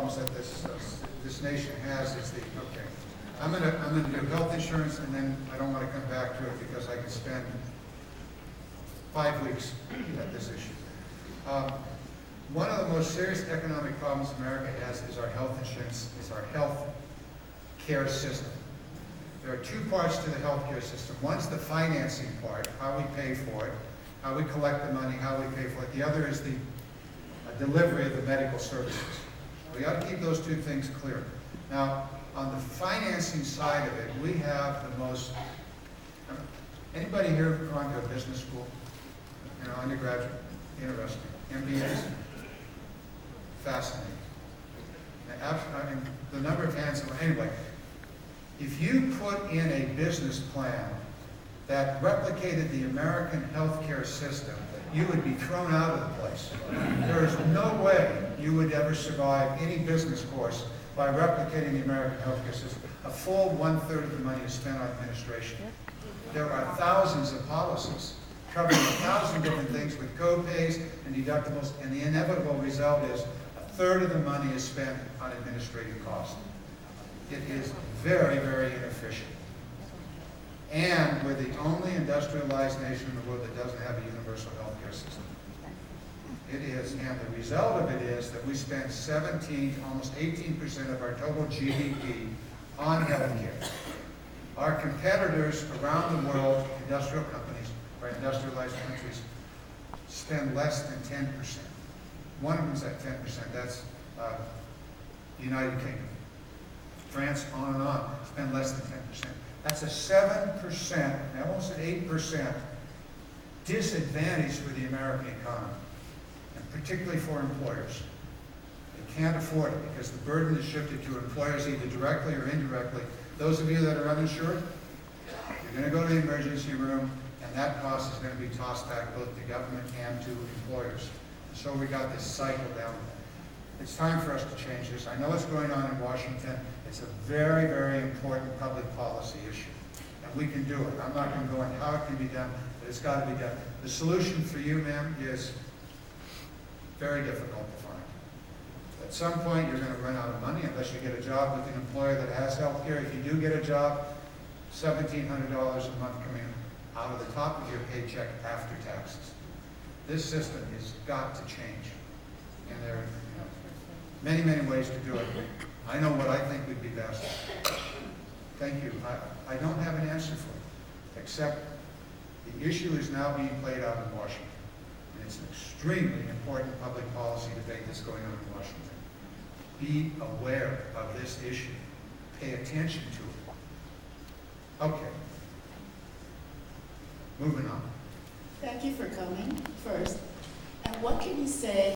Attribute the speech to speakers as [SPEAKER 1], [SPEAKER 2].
[SPEAKER 1] problems that this nation has is I'm gonna do health insurance, and then I don't want to come back to it because I could spend 5 weeks at this issue. One of the most serious economic problems America has is our health insurance, is our health care system. There are two parts to the health care system. One's the financing part, how we pay for it, how we collect the money, how we pay for it. The other is the delivery of the medical services. We ought to keep those two things clear. Now, on the financing side of it, we have the most, anybody here gone to a business school? You know, undergraduate, university, MBAs? Fascinating. I mean, the number of hands, anyway, if you put in a business plan that replicated the American healthcare system, you would be thrown out of the place. There is no way you would ever survive any business course by replicating the American healthcare system. A full 1/3 of the money is spent on administration. There are thousands of policies covering 1,000 different things with co-pays and deductibles, and the inevitable result is 1/3 of the money is spent on administrative costs. It is very, very inefficient. And we're the only industrialized nation in the world that doesn't have a universal health care system. It is, and the result of it is that we spend 17, almost 18% of our total GDP on health care. Our competitors around the world, industrial companies, or industrialized countries, spend less than 10%. One of them's at 10%, that's the United Kingdom. France, on and on, spend less than 10%. That's a 7%, almost an 8% disadvantage for the American economy, and particularly for employers. They can't afford it because the burden is shifted to employers either directly or indirectly. Those of you that are uninsured, you're going to go to the emergency room, and that cost is going to be tossed back both to government and to employers. So we got this cycle down. It's time for us to change this. I know what's going on in Washington. It's a very, very important public policy issue, and we can do it. I'm not going to go into how it can be done, but it's got to be done. The solution for you, ma'am, is very difficult to find. At some point, you're going to run out of money unless you get a job with an employer that has health care. If you do get a job, $1,700 a month coming out of the top of your paycheck after taxes. This system has got to change, and there are many, many ways to do it. I know what I think would be best. Thank you. I don't have an answer for it, except the issue is now being played out in Washington. And it's an extremely important public policy debate that's going on in Washington. Be aware of this issue. Pay attention to it. Okay. Moving on.
[SPEAKER 2] Thank you for coming first. And what can you say